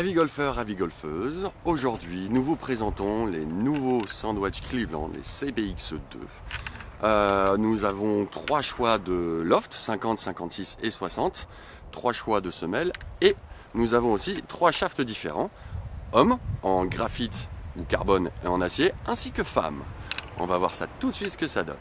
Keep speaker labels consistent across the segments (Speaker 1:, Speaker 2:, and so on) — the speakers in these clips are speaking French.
Speaker 1: Avis golfeurs, avis golfeuses, aujourd'hui nous vous présentons les nouveaux sandwichs Cleveland, les CBX2. Nous avons 3 choix de loft, 50, 56 et 60, 3 choix de semelles et nous avons aussi 3 shafts différents, hommes en graphite ou carbone et en acier, ainsi que femmes. On va voir ça tout de suite ce que ça donne.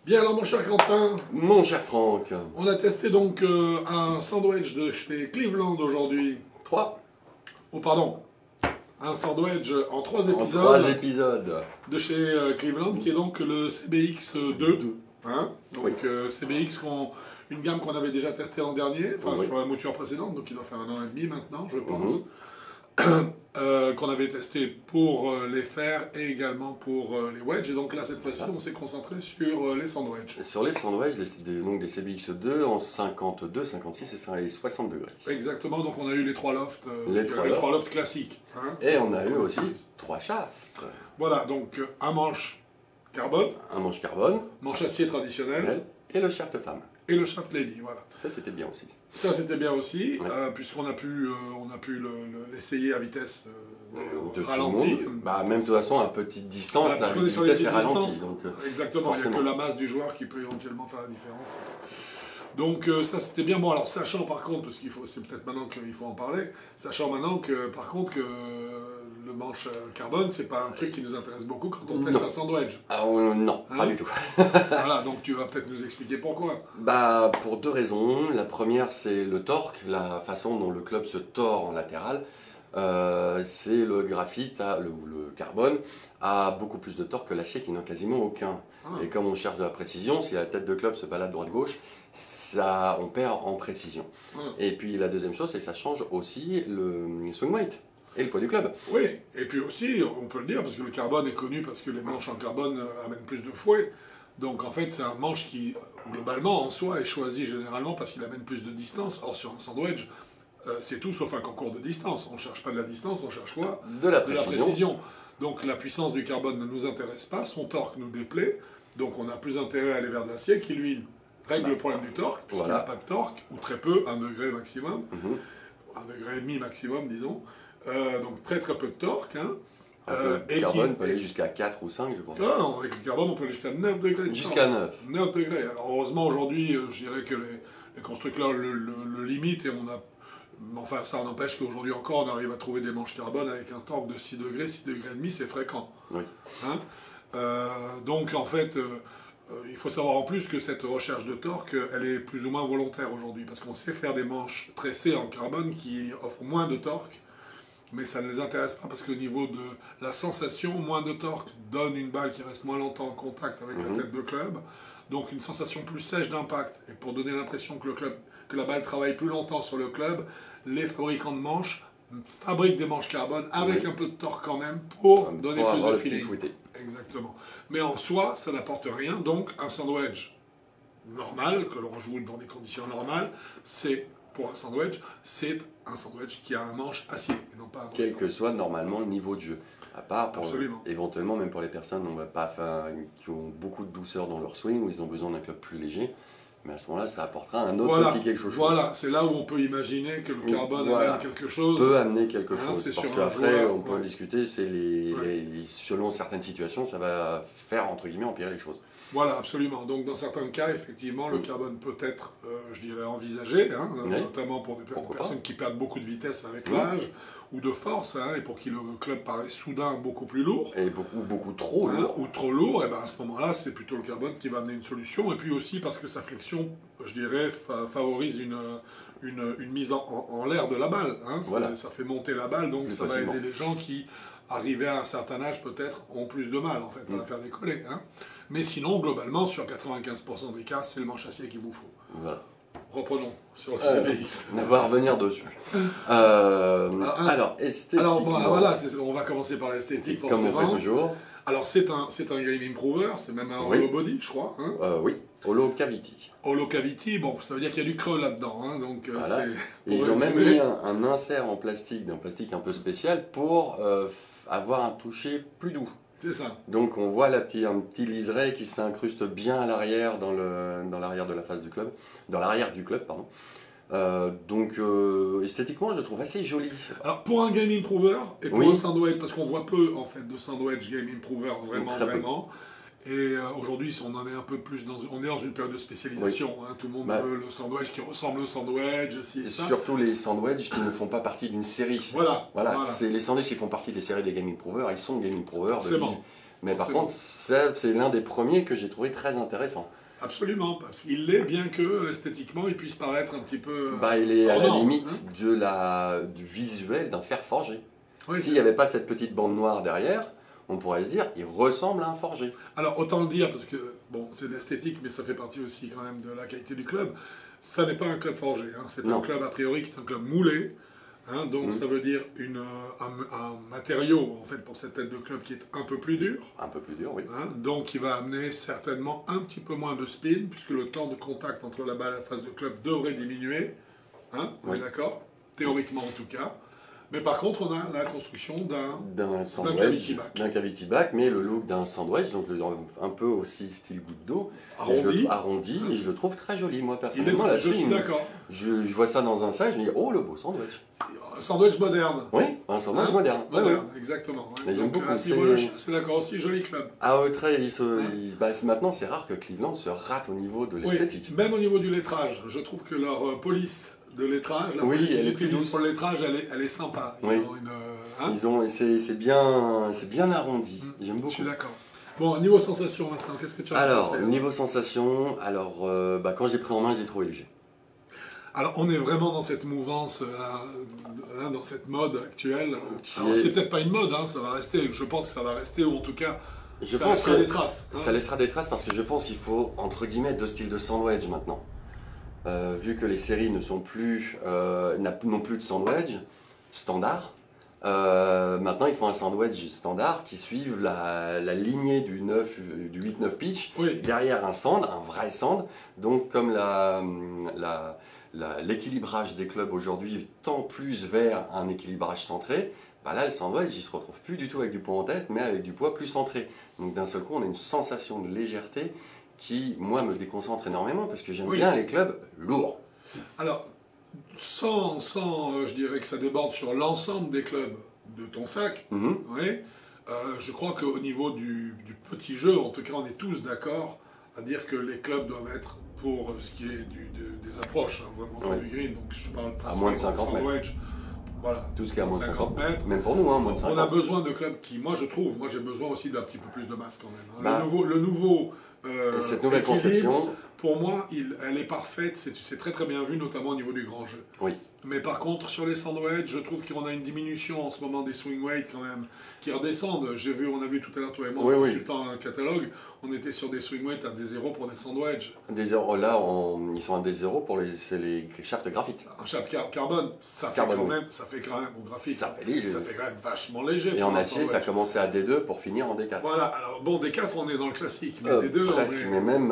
Speaker 2: Bien alors mon cher Quentin,
Speaker 1: Mon cher Franck,
Speaker 2: on a testé donc un sandwich de chez Cleveland aujourd'hui.
Speaker 1: 3
Speaker 2: Pardon, un sandwich en 3
Speaker 1: en
Speaker 2: épisodes,
Speaker 1: 3 épisodes.
Speaker 2: de chez Cleveland qui est donc le CBX2. Hein, donc CBX, une gamme qu'on avait déjà testée l'an dernier, enfin
Speaker 1: Oui.
Speaker 2: sur la mouture précédente, donc il doit faire 1 an et demi maintenant je pense. Qu'on avait testé pour les fers et également pour les wedges. Et donc là, cette fois-ci, on s'est concentré sur les sandwichs.
Speaker 1: Sur les sandwichs, donc des CBX2 en 52, 56 et 60 degrés.
Speaker 2: Exactement, donc on a eu les 3 lofts,
Speaker 1: Les trois
Speaker 2: lofts classiques. Hein.
Speaker 1: Et on a eu aussi 3 shafts.
Speaker 2: Voilà, donc un manche carbone,
Speaker 1: Un manche carbone,
Speaker 2: manche acier traditionnel,
Speaker 1: et le shaft femme.
Speaker 2: et le shaft lady. Voilà.
Speaker 1: Ça c'était bien aussi.
Speaker 2: Ça c'était bien aussi,
Speaker 1: Ouais.
Speaker 2: puisqu'on a pu l'essayer à vitesse
Speaker 1: De
Speaker 2: ralentie.
Speaker 1: tout le monde. Bah, même de toute façon, à petite distance,
Speaker 2: Voilà,
Speaker 1: la
Speaker 2: parce qu'on est sur les
Speaker 1: vitesse est
Speaker 2: petites
Speaker 1: ralentie.
Speaker 2: distances.
Speaker 1: Donc,
Speaker 2: Exactement, il n'y a
Speaker 1: forcément.
Speaker 2: que la masse du joueur qui peut éventuellement faire la différence. Donc ça c'était bien. Bon alors sachant par contre, parce qu'il faut, c'est peut-être maintenant qu'il faut en parler, sachant maintenant que par contre que le manche carbone c'est pas un truc qui nous intéresse beaucoup quand on teste
Speaker 1: Non.
Speaker 2: un sandwich.
Speaker 1: Ah, non,
Speaker 2: Hein?
Speaker 1: pas du tout.
Speaker 2: Voilà, donc tu vas peut-être nous expliquer pourquoi.
Speaker 1: Bah, pour 2 raisons. La première, c'est le torque, la façon dont le club se tord en latéral. C'est le graphite, le carbone, a beaucoup plus de torque que l'acier qui n'en a quasiment aucun.
Speaker 2: Ah.
Speaker 1: Et comme on cherche de la précision, si la tête de club se balade droite-gauche, on perd en précision.
Speaker 2: Ah.
Speaker 1: Et puis la deuxième chose, c'est que ça change aussi le swing weight et le poids du club.
Speaker 2: Oui, et puis aussi, on peut le dire, parce que le carbone est connu parce que les manches en carbone amènent plus de fouet. Donc en fait, c'est un manche qui, globalement, en soi, est choisi généralement parce qu'il amène plus de distance. Or, sur un sandwich, c'est tout sauf un concours de distance. On ne cherche pas de la distance, on cherche quoi?
Speaker 1: De la
Speaker 2: De la
Speaker 1: précision.
Speaker 2: précision. Donc la puissance du carbone ne nous intéresse pas, son torque nous déplaît. Donc on a plus intérêt à aller vers de l'acier qui, lui, règle le problème du torque, puisqu'il
Speaker 1: Voilà.
Speaker 2: n'a pas de torque, ou très peu, 1 degré maximum,
Speaker 1: Mhm.
Speaker 2: 1 degré et demi maximum, disons. Donc très très peu de torque. Hein.
Speaker 1: Le carbone peut aller jusqu'à 4 ou 5, je crois.
Speaker 2: Ah non, avec le carbone, on peut aller jusqu'à 9 degrés. de
Speaker 1: Jusqu'à
Speaker 2: torque.
Speaker 1: 9.
Speaker 2: 9 degrés. Alors heureusement, aujourd'hui, je dirais que les constructeurs le limitent et on a. Enfin, ça n'empêche qu'aujourd'hui encore, on arrive à trouver des manches carbone avec un torque de 6 degrés, 6 degrés et demi, c'est fréquent.
Speaker 1: Oui.
Speaker 2: Hein. Donc en fait, il faut savoir en plus que cette recherche de torque, elle est plus ou moins volontaire aujourd'hui, parce qu'on sait faire des manches tressées en carbone qui offrent moins de torque, mais ça ne les intéresse pas parce qu'au niveau de la sensation, moins de torque donne une balle qui reste moins longtemps en contact avec la tête de club, donc une sensation plus sèche d'impact. Et pour donner l'impression que la balle travaille plus longtemps sur le club, les fabricants de manches fabriquent des manches carbone avec un peu de torque quand même pour donner
Speaker 1: Pour
Speaker 2: plus
Speaker 1: avoir
Speaker 2: de
Speaker 1: le petit
Speaker 2: feeling.
Speaker 1: fouetté.
Speaker 2: Exactement. Mais en soi, ça n'apporte rien. Donc, un sandwich normal, que l'on joue dans des conditions normales, c'est, pour un sandwich, c'est un sandwich qui a un manche acier, et non pas un
Speaker 1: Quel que soit normalement le niveau de jeu. À part pour,
Speaker 2: Absolument.
Speaker 1: éventuellement, même pour les personnes qui ont beaucoup de douceur dans leur swing, où ils ont besoin d'un club plus léger. Mais à ce moment-là, ça apportera un autre petit quelque chose.
Speaker 2: Voilà, c'est là où on peut imaginer que le carbone amène quelque chose.
Speaker 1: Peut amener quelque
Speaker 2: Hein,
Speaker 1: chose.
Speaker 2: c'est
Speaker 1: Parce
Speaker 2: sur un
Speaker 1: qu'après,
Speaker 2: joueur,
Speaker 1: on peut en discuter, c'est selon certaines situations, ça va faire, entre guillemets, empirer les choses.
Speaker 2: Voilà, absolument. Donc dans certains cas, effectivement, le carbone peut être, je dirais, envisagé, hein, notamment pour des personnes qui perdent beaucoup de vitesse avec l'âge, ou de force, hein, et pour qui le club paraît soudain beaucoup plus lourd.
Speaker 1: Et beaucoup trop lourd.
Speaker 2: Ou trop lourd, et ben à ce moment-là, c'est plutôt le carbone qui va amener une solution. Et puis aussi parce que sa flexion, je dirais, favorise une mise en l'air de la balle. Hein.
Speaker 1: Voilà.
Speaker 2: Ça fait monter la balle, donc
Speaker 1: Plus
Speaker 2: ça
Speaker 1: facilement.
Speaker 2: va aider les gens qui, arrivés à un certain âge, peut-être, ont plus de mal, en fait, à la faire décoller. Hein. Mais sinon, globalement, sur 95% des cas, c'est le manche acier qu'il vous faut.
Speaker 1: Voilà.
Speaker 2: Reprenons sur le CBX.
Speaker 1: On va revenir dessus. Alors, esthétiquement.
Speaker 2: Alors, bon, voilà, on va commencer par l'esthétique,
Speaker 1: comme
Speaker 2: forcément.
Speaker 1: on fait toujours.
Speaker 2: Alors, c'est un game improver, c'est même un hollow body, je crois. Hein.
Speaker 1: Oui, hollow cavity.
Speaker 2: Hollow cavity, bon, ça veut dire qu'il y a du creux là-dedans. Hein, donc,
Speaker 1: Voilà. Ils ont même mis un insert en plastique, d'un plastique un peu spécial, pour avoir un toucher plus doux.
Speaker 2: C'est ça.
Speaker 1: Donc on voit un petit liseré qui s'incruste bien à l'arrière, dans l'arrière de la face du club, dans l'arrière du club, pardon. Donc esthétiquement, je le trouve assez joli.
Speaker 2: Alors pour un game improver et pour un sandwich, parce qu'on voit peu en fait de sandwich game improver vraiment. Et aujourd'hui, on en est un peu plus on est dans une période de spécialisation. Hein, tout le monde veut le sandwich qui ressemble au sandwich,
Speaker 1: et surtout les sandwichs qui ne font pas partie d'une série.
Speaker 2: Voilà.
Speaker 1: C'est les sandwichs qui font partie des séries des game improvers. Ils sont game improvers. Mais par contre, c'est l'un des premiers que j'ai trouvé très intéressant.
Speaker 2: Absolument, parce qu'il l'est, bien que esthétiquement il puisse paraître un petit peu.
Speaker 1: Il est à la limite du visuel d'un fer forgé. S'il n'y avait pas cette petite bande noire derrière, on pourrait se dire, il ressemble à un forgé.
Speaker 2: Alors autant le dire, parce que bon, c'est l'esthétique, mais ça fait partie aussi quand même de la qualité du club. Ça n'est pas un club forgé, hein. C'est un club a priori qui est un club moulé. Hein, donc ça veut dire un matériau en fait pour cette tête de club qui est un peu plus dur.
Speaker 1: Un peu plus dur, oui.
Speaker 2: Hein, donc qui va amener certainement un petit peu moins de spin, puisque le temps de contact entre la balle et la face de club devrait diminuer. Hein, on est d'accord? Théoriquement en tout cas. Mais par contre, on a la construction d'un cavity back.
Speaker 1: D'un cavity back, mais le look d'un sandwich, donc un peu aussi style goutte d'eau. Arrondi, et je le trouve très joli, moi personnellement.
Speaker 2: Je suis d'accord.
Speaker 1: Je vois ça dans un sac, je me dis, oh le beau sandwich.
Speaker 2: Un sandwich moderne.
Speaker 1: Oui, un sandwich moderne.
Speaker 2: Moderne, exactement.
Speaker 1: Ouais. J'aime beaucoup.
Speaker 2: C'est d'accord aussi, joli club.
Speaker 1: Ah ouais, très. Maintenant, c'est rare que Cleveland se rate au niveau de l'esthétique.
Speaker 2: Oui, même au niveau du lettrage. Je trouve que leur police de lettrage, la police qu'ils utilisent pour le lettrage, elle est sympa.
Speaker 1: C'est bien arrondi. J'aime beaucoup.
Speaker 2: Je suis d'accord. Bon, niveau sensation maintenant, qu'est-ce que tu as pensé?
Speaker 1: Alors, niveau sensation, quand j'ai pris en main, j'ai trouvé léger.
Speaker 2: Alors, on est vraiment dans cette mouvance, dans cette mode actuelle. C'est peut-être pas une mode, hein, ça va rester. Je pense que ça va rester, ou en tout cas, ça laissera des traces. Hein.
Speaker 1: Ça laissera des traces parce que je pense qu'il faut, entre guillemets, deux styles de sandwich maintenant. Vu que les séries n'ont plus de sandwich standard, maintenant il faut un sandwich standard qui suive la lignée du 8-9 pitch, derrière un vrai sand. Donc comme l'équilibrage des clubs aujourd'hui tend plus vers un équilibrage centré, là le sandwich il se retrouve plus du tout avec du poids en tête, mais avec du poids plus centré. Donc d'un seul coup on a une sensation de légèreté qui, moi, me déconcentre énormément, parce que j'aime bien les clubs lourds.
Speaker 2: Alors, sans je dirais que ça déborde sur l'ensemble des clubs de ton sac, je crois qu'au niveau du petit jeu, en tout cas, on est tous d'accord à dire que les clubs doivent être, pour ce qui est des approches, hein, vraiment du green, donc je parle
Speaker 1: à moins de 50 mètres.
Speaker 2: Voilà,
Speaker 1: tout ce qui est à moins de 50 mètres, même pour nous, hein, moins de 50.
Speaker 2: On a besoin de clubs qui, moi j'ai besoin aussi d'un petit peu plus de masse quand même. Hein. Le nouveau
Speaker 1: et cette nouvelle conception,
Speaker 2: pour moi, elle est parfaite, c'est très très bien vu, notamment au niveau du grand jeu.
Speaker 1: Oui.
Speaker 2: Mais par contre, sur les sandwichs, je trouve qu'on a une diminution en ce moment des swing weights quand même, qui redescendent. On a vu tout à l'heure, toi et moi, en consultant un catalogue, on était sur des swing weights à des 0 pour des sandwichs.
Speaker 1: Des 0, là, ils sont à des 0 pour les shafts de graphite.
Speaker 2: Un shaft carbone, ça fait quand même au graphite.
Speaker 1: Ça fait léger.
Speaker 2: Ça fait quand même vachement léger.
Speaker 1: Et en acier, ça commençait à D2 pour finir en D4.
Speaker 2: Voilà, alors bon, D4, on est dans le classique, mais D2,
Speaker 1: presque, mais même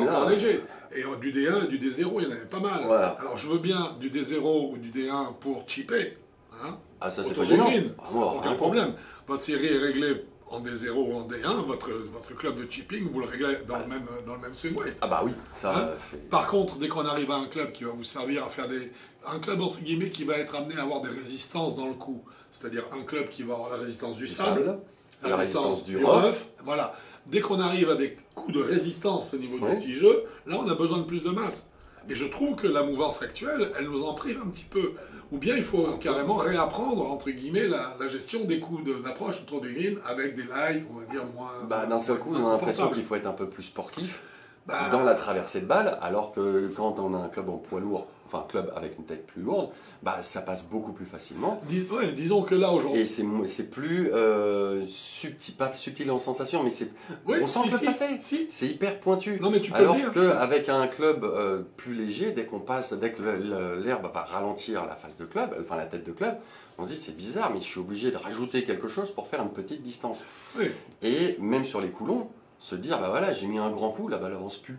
Speaker 1: là.
Speaker 2: léger. Et du D1 et du D0, il y en avait pas mal.
Speaker 1: Voilà.
Speaker 2: Alors je veux bien du D0 ou du D1 pour chipper, hein, Hein,
Speaker 1: Ah, ça c'est
Speaker 2: autour
Speaker 1: pas
Speaker 2: du
Speaker 1: gênant.
Speaker 2: green,
Speaker 1: Ah,
Speaker 2: ça,
Speaker 1: moi,
Speaker 2: aucun
Speaker 1: rien
Speaker 2: problème. Votre série est réglée en D0 ou en D1, votre club de chipping, vous le réglez dans le même swing weight.
Speaker 1: Ah bah oui, ça
Speaker 2: Hein.
Speaker 1: c'est...
Speaker 2: Par contre, dès qu'on arrive à un club qui va vous servir à faire un club entre guillemets qui va être amené à avoir des résistances dans le coup, c'est-à-dire un club qui va avoir la résistance du sable,
Speaker 1: la résistance du
Speaker 2: rough, voilà. Dès qu'on arrive à des coups de résistance au niveau du petit jeu, là on a besoin de plus de masse. Et je trouve que la mouvance actuelle, elle nous en prive un petit peu. Ou bien il faut carrément réapprendre, entre guillemets, la gestion des coups d'approche autour du green avec des lies, on va dire, moins...
Speaker 1: Bah, d'un seul coup, on a l'impression qu'il faut être un peu plus sportif
Speaker 2: Bah,
Speaker 1: dans la traversée de balle, alors que quand on a un club en poids lourd, enfin un club avec une tête plus lourde, bah, ça passe beaucoup plus facilement.
Speaker 2: disons que là aujourd'hui...
Speaker 1: Et c'est plus subtil, pas subtil en sensation, mais on sent le passer. C'est hyper pointu.
Speaker 2: Non, mais tu peux
Speaker 1: alors
Speaker 2: le dire,
Speaker 1: qu'avec un club plus léger, dès que l'herbe va ralentir la face de club, enfin la tête de club, on se dit c'est bizarre, mais je suis obligé de rajouter quelque chose pour faire une petite distance.
Speaker 2: Oui.
Speaker 1: Et même sur les coulons, se dire bah voilà, j'ai mis un grand coup, la balle avance plus.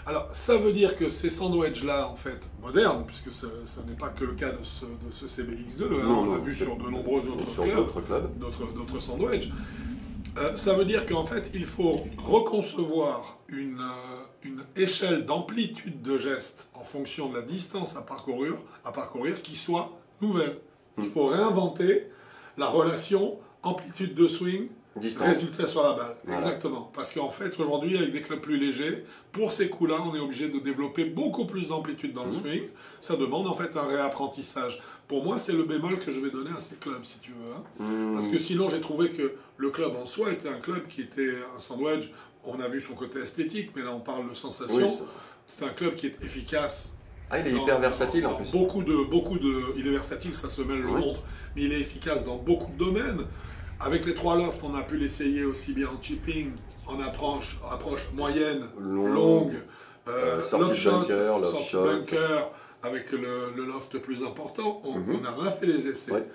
Speaker 2: Alors, ça veut dire que ces sandwichs-là, en fait, modernes, puisque ce n'est pas que le cas de ce CBX2, hein, on l'a vu sur de nombreux autres clubs, d'autres sandwichs, ça veut dire qu'en fait, il faut reconcevoir une échelle d'amplitude de geste en fonction de la distance à parcourir qui soit nouvelle. Il faut réinventer la relation amplitude de swing,
Speaker 1: distance.
Speaker 2: Résultat sur la balle,
Speaker 1: voilà.
Speaker 2: Exactement. Parce qu'en fait, aujourd'hui, avec des clubs plus légers, pour ces coups-là, on est obligé de développer beaucoup plus d'amplitude dans le swing. Ça demande en fait un réapprentissage. Pour moi, c'est le bémol que je vais donner à ces clubs, si tu veux. Hein. Parce que sinon, j'ai trouvé que le club en soi était un club qui était un sandwich. On a vu son côté esthétique, mais là, on parle de sensation. Oui, c'est un club qui est efficace.
Speaker 1: Ah, il est hyper versatile en plus.
Speaker 2: Il est versatile, ça se mêle le montre, mais il est efficace dans beaucoup de domaines. Avec les 3 lofts, on a pu l'essayer aussi bien en chipping, en approche moyenne, longue,
Speaker 1: sortie
Speaker 2: bunker, avec le loft plus important. On a fait les essais. Ouais.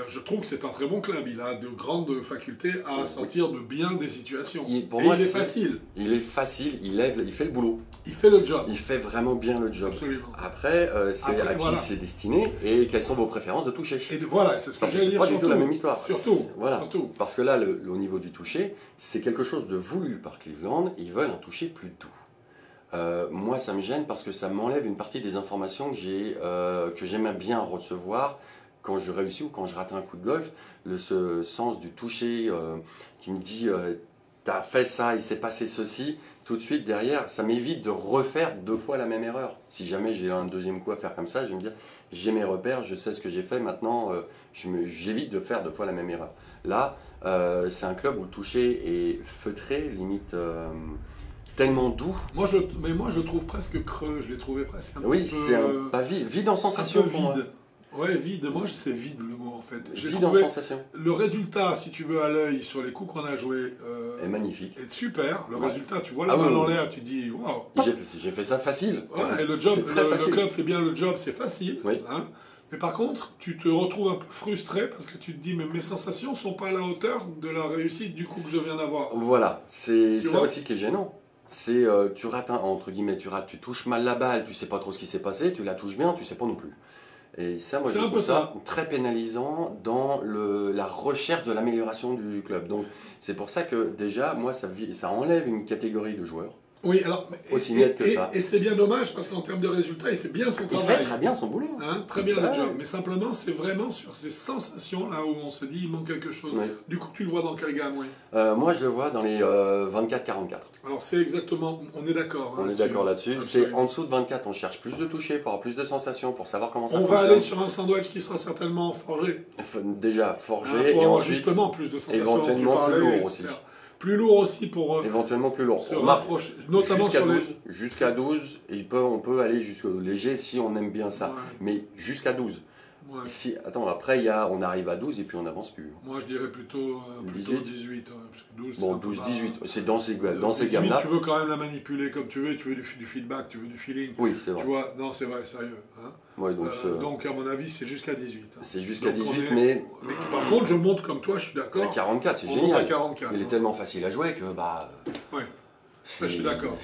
Speaker 2: Je trouve que c'est un très bon club. Il a de grandes facultés à sortir de bien des situations. Il est facile.
Speaker 1: Il est facile, il fait le boulot.
Speaker 2: Il fait le job.
Speaker 1: Il fait vraiment bien le job.
Speaker 2: Absolument.
Speaker 1: Après, c'est à qui c'est destiné et quelles sont vos préférences de toucher.
Speaker 2: Et voilà, c'est ce que j'allais dire.
Speaker 1: C'est pas du tout la même histoire.
Speaker 2: Surtout.
Speaker 1: Parce que là, au niveau du toucher, c'est quelque chose de voulu par Cleveland. Ils veulent un toucher plus doux. Moi, ça me gêne parce que ça m'enlève une partie des informations que j'aimais bien recevoir quand je réussis ou quand je rate un coup de golf, ce sens du toucher qui me dit t'as fait ça, il s'est passé ceci, tout de suite derrière, ça m'évite de refaire 2 fois la même erreur. Si jamais j'ai un deuxième coup à faire comme ça, je vais me dire j'ai mes repères, je sais ce que j'ai fait, maintenant j'évite de faire 2 fois la même erreur. Là, c'est un club où le toucher est feutré, limite tellement doux.
Speaker 2: Moi je trouve presque creux, je l'ai trouvé presque un petit peu...
Speaker 1: Oui, c'est pas vide en sensation pour moi.
Speaker 2: Ouais, vide. Moi, c'est vide le mot en fait.
Speaker 1: Vide en sensation.
Speaker 2: Le résultat, si tu veux, à l'œil, sur les coups qu'on a joués,
Speaker 1: est magnifique.
Speaker 2: Est super. Le résultat, tu vois la balle en l'air, tu dis waouh.
Speaker 1: J'ai fait ça facile.
Speaker 2: Ouais, et le club fait bien le job, c'est facile.
Speaker 1: Oui.
Speaker 2: Hein. Mais par contre, tu te retrouves un peu frustré parce que tu te dis, mais mes sensations sont pas à la hauteur de la réussite du coup que je viens d'avoir.
Speaker 1: Voilà, c'est ça aussi qui est gênant. C'est tu rates entre guillemets, tu touches mal la balle, tu sais pas trop ce qui s'est passé, tu la touches bien, tu sais pas non plus. Et ça, moi, je trouve ça très pénalisant dans la recherche de l'amélioration du club. Donc, c'est pour ça que, déjà, moi, ça enlève une catégorie de joueurs.
Speaker 2: Oui, alors,
Speaker 1: aussi net que ça.
Speaker 2: Et c'est bien dommage parce qu'en termes de résultats, il fait bien son travail.
Speaker 1: Il fait très bien son boulot.
Speaker 2: Hein, très bien le job. Mais simplement, c'est vraiment sur ces sensations là où on se dit il manque quelque chose. Oui. Du coup, tu le vois dans quelle gamme, oui
Speaker 1: moi, je le vois dans les 24-44.
Speaker 2: Alors, c'est exactement. On est d'accord.
Speaker 1: On est d'accord là-dessus. C'est en dessous de 24, on cherche plus de toucher pour avoir plus de sensations, pour savoir comment ça
Speaker 2: fonctionne. On va aller sur un sandwich qui sera certainement forgé.
Speaker 1: Déjà forgé
Speaker 2: pour
Speaker 1: et ensuite.
Speaker 2: Justement, plus de sensations.
Speaker 1: Éventuellement plus lourd aussi.
Speaker 2: Plus lourd aussi pour...
Speaker 1: éventuellement plus lourd.
Speaker 2: Se rapprocher, notamment
Speaker 1: jusqu'à
Speaker 2: sur
Speaker 1: 12. Jusqu'à 12, on peut aller jusqu'au léger si on aime bien ça. Ouais. Mais jusqu'à 12. Ouais. Si, attends, après, on arrive à 12 et puis on n'avance plus.
Speaker 2: Moi, je dirais plutôt 18. Parce que 12,
Speaker 1: bon, 12-18, c'est dans ces gammes-là.
Speaker 2: Tu veux quand même la manipuler comme tu veux, tu veux du feedback, tu veux du feeling.
Speaker 1: Oui, c'est vrai.
Speaker 2: Tu vois, non, c'est vrai, sérieux. Hein.
Speaker 1: Ouais,
Speaker 2: donc, à mon avis, c'est jusqu'à 18. Hein.
Speaker 1: C'est jusqu'à 18, mais
Speaker 2: par contre, je monte comme toi, je suis d'accord.
Speaker 1: À 44, c'est génial.
Speaker 2: À 44,
Speaker 1: il est tellement facile à jouer que,
Speaker 2: ouais. Je suis d'accord.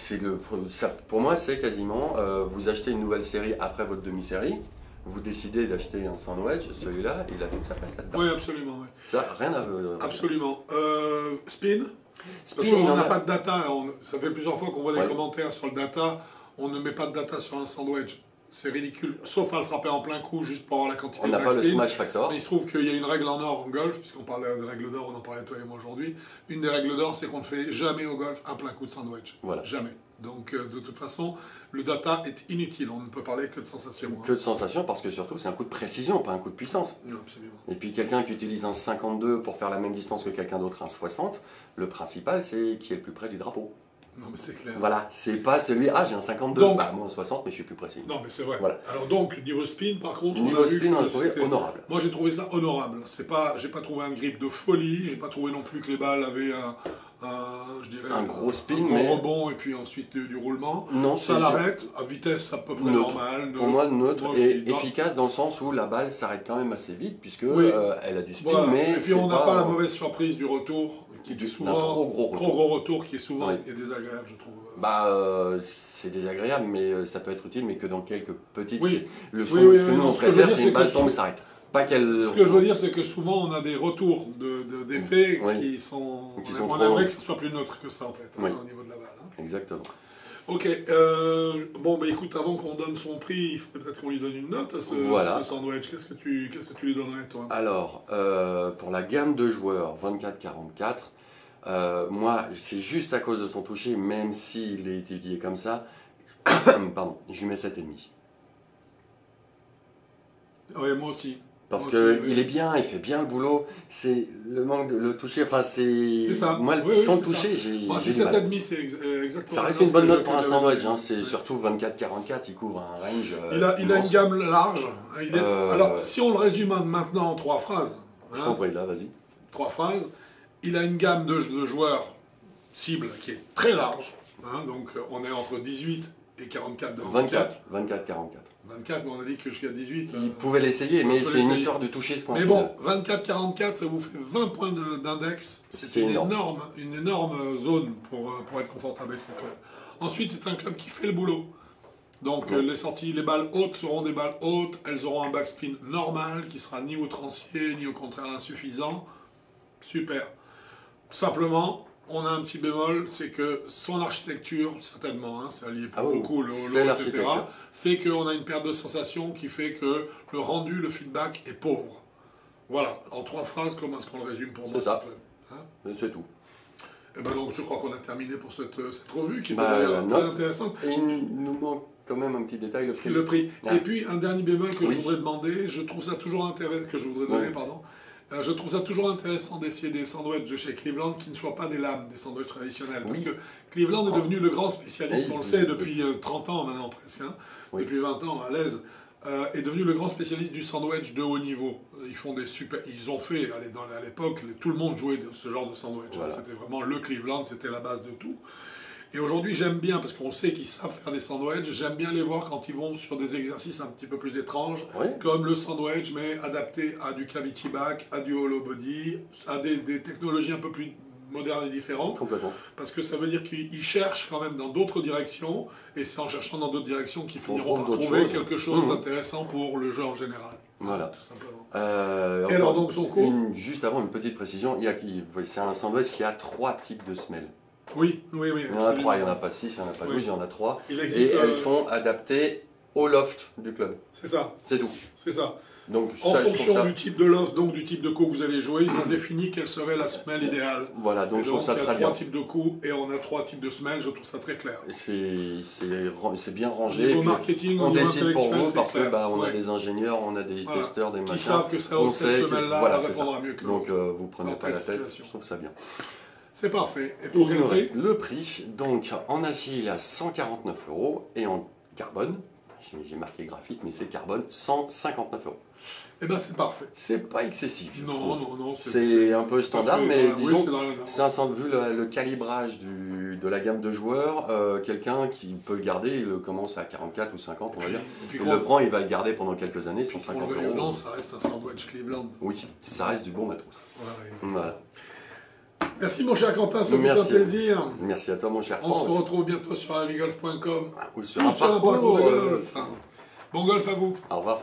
Speaker 1: Pour moi, c'est quasiment, vous achetez une nouvelle série après votre demi-série, vous décidez d'acheter un sandwich, celui-là, il a toute sa place là-dedans.
Speaker 2: Oui, absolument. Oui.
Speaker 1: Ça, rien à...
Speaker 2: Absolument. Spin. Parce
Speaker 1: Spin,
Speaker 2: qu'on n'a pas de data. Ça fait plusieurs fois qu'on voit des
Speaker 1: Ouais.
Speaker 2: commentaires sur le data. On ne met pas de data sur un sandwich. C'est ridicule. Sauf à le frapper en plein coup juste pour avoir la quantité
Speaker 1: On
Speaker 2: de
Speaker 1: n'a pas le
Speaker 2: backspin.
Speaker 1: smash factor.
Speaker 2: Mais il se trouve qu'il y a une règle en or en golf, puisqu'on parlait de règles d'or, on en parlait toi et moi aujourd'hui. Une des règles d'or, c'est qu'on ne fait jamais au golf un plein coup de sandwich.
Speaker 1: Voilà.
Speaker 2: Jamais. Donc, de toute façon, le data est inutile. On ne peut parler que de sensation. Hein.
Speaker 1: Que de sensation, parce que surtout, c'est un coup de précision, pas un coup de puissance.
Speaker 2: Non, absolument.
Speaker 1: Et puis quelqu'un qui utilise un 52 pour faire la même distance que quelqu'un d'autre, un 60, le principal, c'est qui est le plus près du drapeau.
Speaker 2: Non, mais c'est clair.
Speaker 1: Voilà, c'est pas celui, ah j'ai un 52,
Speaker 2: Donc-
Speaker 1: bah moi un 60, mais je suis plus précis.
Speaker 2: Non, mais c'est vrai.
Speaker 1: Voilà.
Speaker 2: Alors donc, niveau spin, par contre,
Speaker 1: Niveau
Speaker 2: on a vu
Speaker 1: spin,
Speaker 2: que
Speaker 1: on l'a trouvé
Speaker 2: c'était-
Speaker 1: honorable.
Speaker 2: Moi, j'ai trouvé ça honorable. J'ai pas trouvé un grip de folie. J'ai pas trouvé non plus que les balles avaient je dirais,
Speaker 1: Un gros spin,
Speaker 2: un gros
Speaker 1: mais-
Speaker 2: rebond et puis ensuite du roulement.
Speaker 1: Non,
Speaker 2: Ça
Speaker 1: c'est
Speaker 2: l'arrête à vitesse à peu près
Speaker 1: neutre.
Speaker 2: normale.
Speaker 1: Pour moi, neutre
Speaker 2: Moi
Speaker 1: et
Speaker 2: aussi. Non.
Speaker 1: efficace dans le sens où la balle s'arrête quand même assez vite, puisque
Speaker 2: Oui.
Speaker 1: elle a du spin,
Speaker 2: Voilà.
Speaker 1: mais
Speaker 2: Et puis on n'a
Speaker 1: c'est
Speaker 2: pas la mauvaise surprise du retour, qui est
Speaker 1: D'un
Speaker 2: souvent
Speaker 1: trop gros retour.
Speaker 2: gros retour, qui est souvent
Speaker 1: Oui.
Speaker 2: est désagréable, je trouve.
Speaker 1: Bah, c'est désagréable, mais ça peut être utile, mais que dans quelques petites.
Speaker 2: Oui.
Speaker 1: Le
Speaker 2: Oui,
Speaker 1: son,
Speaker 2: oui,
Speaker 1: ce que
Speaker 2: oui,
Speaker 1: nous
Speaker 2: non,
Speaker 1: on
Speaker 2: ce que je veux
Speaker 1: préfère,
Speaker 2: dire,
Speaker 1: c'est
Speaker 2: c'est
Speaker 1: une balle
Speaker 2: que
Speaker 1: tombe et s'arrête. Pas qu'elle.
Speaker 2: Ce que je veux dire, c'est que souvent on a des retours d'effets
Speaker 1: Oui.
Speaker 2: qui sont.
Speaker 1: Qui sont
Speaker 2: on
Speaker 1: trop-
Speaker 2: aimerait que ce soit plus neutre que ça en fait,
Speaker 1: Oui.
Speaker 2: au niveau de la balle. Hein.
Speaker 1: Exactement.
Speaker 2: Ok, bon, bah écoute, avant qu'on donne son prix, il faudrait peut-être qu'on lui donne une note à ce,
Speaker 1: Voilà.
Speaker 2: ce sandwich. Qu'est-ce que tu lui donnerais, toi?
Speaker 1: Alors, pour la gamme de joueurs 24-44, moi, c'est juste à cause de son toucher, même s'il est étudié comme ça, pardon, je lui mets 7,5.
Speaker 2: Oui, moi aussi.
Speaker 1: Parce
Speaker 2: Moi aussi, oui.
Speaker 1: qu'il est bien, il fait bien le boulot. C'est le manque de le toucher, enfin c'est.
Speaker 2: C'est ça.
Speaker 1: Moi,
Speaker 2: Oui,
Speaker 1: sans
Speaker 2: oui,
Speaker 1: le
Speaker 2: c'est
Speaker 1: toucher, j'ai
Speaker 2: Moi,
Speaker 1: j'ai
Speaker 2: c'est
Speaker 1: du mal.
Speaker 2: 7,5, c'est exactement.
Speaker 1: Ça
Speaker 2: la
Speaker 1: reste
Speaker 2: note
Speaker 1: une bonne
Speaker 2: que
Speaker 1: note pour un
Speaker 2: j'avais
Speaker 1: sandwich,
Speaker 2: donnée.
Speaker 1: hein. C'est
Speaker 2: Ouais.
Speaker 1: surtout 24-44, il couvre un range.
Speaker 2: Il a une
Speaker 1: immense.
Speaker 2: gamme large. Il est-
Speaker 1: Euh,
Speaker 2: Alors, si on le résume maintenant en trois phrases,
Speaker 1: Je
Speaker 2: hein,
Speaker 1: t'en prie, là, vas-y.
Speaker 2: trois phrases, il a une gamme de joueurs cibles qui est très large. Hein, donc, on est entre 18 et 44 de
Speaker 1: 24, 24-44.
Speaker 2: 24, mais on a dit que jusqu'à 18.
Speaker 1: Il pouvait l'essayer,
Speaker 2: on
Speaker 1: mais
Speaker 2: peut
Speaker 1: c'est une
Speaker 2: l'essayer.
Speaker 1: histoire de toucher de point.
Speaker 2: Mais bon, 24-44, ça vous fait 20 points d'index.
Speaker 1: C'est
Speaker 2: C'est
Speaker 1: énorme.
Speaker 2: une énorme zone pour être confortable avec ce club. Ensuite, c'est un club qui fait le boulot. Donc,
Speaker 1: Ouais.
Speaker 2: les balles hautes seront des balles hautes. Elles auront un backspin normal qui sera ni outrancier, ni au contraire insuffisant. Super. Simplement, on a un petit bémol, c'est que son architecture, certainement, hein, ça lié
Speaker 1: Ah oui,
Speaker 2: beaucoup le
Speaker 1: c'est
Speaker 2: holo, etc.,
Speaker 1: l'architecture.
Speaker 2: fait qu'on a une perte de sensation qui fait que le rendu, le feedback est pauvre. Voilà, en trois phrases, comment est-ce qu'on le résume pour moi
Speaker 1: C'est ça.
Speaker 2: ce club, hein?
Speaker 1: C'est tout.
Speaker 2: Et ben donc je crois qu'on a terminé pour cette revue qui était
Speaker 1: Bah,
Speaker 2: d'ailleurs
Speaker 1: la
Speaker 2: très
Speaker 1: note.
Speaker 2: intéressante.
Speaker 1: Et il nous manque quand même un petit détail, le prix.
Speaker 2: Le prix.
Speaker 1: Ah.
Speaker 2: Et puis un dernier bémol que je
Speaker 1: Oui.
Speaker 2: voudrais demander, je trouve ça toujours intéressant, que je voudrais donner,
Speaker 1: Oui.
Speaker 2: pardon. Je trouve ça toujours intéressant d'essayer des sandwichs de chez Cleveland qui ne soient pas des lames, des sandwichs traditionnels. Parce
Speaker 1: Oui.
Speaker 2: que Cleveland est devenu le grand spécialiste,
Speaker 1: Oui,
Speaker 2: on le
Speaker 1: oui,
Speaker 2: sait
Speaker 1: oui.
Speaker 2: depuis 30 ans maintenant presque, hein,
Speaker 1: Oui.
Speaker 2: depuis 20 ans à l'aise, est devenu le grand spécialiste du sandwich de haut niveau. Ils font des super, ils ont fait, à l'époque, tout le monde jouait de ce genre de sandwich. Hein.
Speaker 1: Voilà.
Speaker 2: C'était vraiment le Cleveland, c'était la base de tout. Et aujourd'hui, j'aime bien, parce qu'on sait qu'ils savent faire des sandwichs, j'aime bien les voir quand ils vont sur des exercices un petit peu plus étranges,
Speaker 1: Oui.
Speaker 2: comme le sandwich, mais adapté à du cavity back, à du hollow body, à des technologies un peu plus modernes et différentes,
Speaker 1: Complètement.
Speaker 2: parce que ça veut dire qu'ils cherchent quand même dans d'autres directions, et c'est en cherchant dans d'autres directions qu'ils finiront par
Speaker 1: trouve d'autres
Speaker 2: trouver
Speaker 1: choses.
Speaker 2: quelque chose
Speaker 1: Mhm.
Speaker 2: d'intéressant pour le jeu en général.
Speaker 1: Voilà.
Speaker 2: Tout simplement.
Speaker 1: Et
Speaker 2: alors, donc, son coût
Speaker 1: juste avant, une petite précision. C'est un sandwich qui a 3 types de semelles.
Speaker 2: Oui, oui, oui.
Speaker 1: Il y en a 3, il n'y en a
Speaker 2: absolument.
Speaker 1: pas 6, il n'y en a pas
Speaker 2: Oui.
Speaker 1: 12, il y en a 3.
Speaker 2: Il
Speaker 1: Et
Speaker 2: existe,
Speaker 1: elles sont adaptées au loft du club.
Speaker 2: C'est ça,
Speaker 1: C'est tout.
Speaker 2: c'est ça.
Speaker 1: Donc,
Speaker 2: En
Speaker 1: ça, je trouve
Speaker 2: fonction
Speaker 1: ça-
Speaker 2: du type de loft, donc du type de coup que vous allez jouer, ils ont défini quelle serait la semelle idéale.
Speaker 1: Voilà, donc
Speaker 2: Et
Speaker 1: je trouve ça
Speaker 2: il y a
Speaker 1: très
Speaker 2: 3
Speaker 1: bien.
Speaker 2: types de coups et on a 3 types de semelles, je trouve ça très clair.
Speaker 1: C'est bien
Speaker 2: Au
Speaker 1: rangé.
Speaker 2: niveau
Speaker 1: et puis
Speaker 2: marketing, au
Speaker 1: on
Speaker 2: niveau
Speaker 1: décide pour
Speaker 2: intellectuel,
Speaker 1: vous
Speaker 2: c'est
Speaker 1: parce que
Speaker 2: clair.
Speaker 1: bah, on a
Speaker 2: Ouais.
Speaker 1: des ingénieurs, on a des
Speaker 2: Voilà.
Speaker 1: testeurs, des
Speaker 2: Qui
Speaker 1: machins.
Speaker 2: savent que ça,
Speaker 1: On
Speaker 2: cette
Speaker 1: sait que
Speaker 2: semelle-là
Speaker 1: voilà, c'est ça.
Speaker 2: répondra mieux que
Speaker 1: Donc
Speaker 2: l'autre.
Speaker 1: vous prenez
Speaker 2: Dans
Speaker 1: pas
Speaker 2: telle
Speaker 1: la tête,
Speaker 2: situation.
Speaker 1: je trouve ça bien.
Speaker 2: C'est parfait. Et
Speaker 1: Et
Speaker 2: pour quel
Speaker 1: il nous
Speaker 2: prix
Speaker 1: reste le prix, donc en acier il est à 149 € et en carbone, j'ai marqué graphite mais c'est carbone, 159 €.
Speaker 2: Eh bien, c'est parfait.
Speaker 1: C'est pas excessif, je
Speaker 2: Non,
Speaker 1: trouve.
Speaker 2: non, non.
Speaker 1: C'est un peu standard,
Speaker 2: parfait.
Speaker 1: mais
Speaker 2: Voilà, oui,
Speaker 1: disons,
Speaker 2: c'est dans la norme.
Speaker 1: c'est un vu le calibrage de la gamme de joueurs, quelqu'un qui peut le garder, il le commence à 44 ou 50, on va dire.
Speaker 2: Et puis,
Speaker 1: Il le prend, il va le garder pendant quelques années,
Speaker 2: qu'on
Speaker 1: 150
Speaker 2: le veuille ou
Speaker 1: €.
Speaker 2: non, ça reste un sandwich Cleveland.
Speaker 1: Oui, ça reste du bon matos.
Speaker 2: Voilà, exactement.
Speaker 1: Voilà.
Speaker 2: Merci mon cher Quentin, ça fut un
Speaker 1: Merci.
Speaker 2: plaisir.
Speaker 1: Merci à toi mon cher
Speaker 2: On se
Speaker 1: Franck.
Speaker 2: retrouve bientôt sur avigolf.com
Speaker 1: Ou sur
Speaker 2: ou
Speaker 1: un
Speaker 2: sur un
Speaker 1: parcours.
Speaker 2: parcours de golf. Bon golf à vous.
Speaker 1: Au revoir.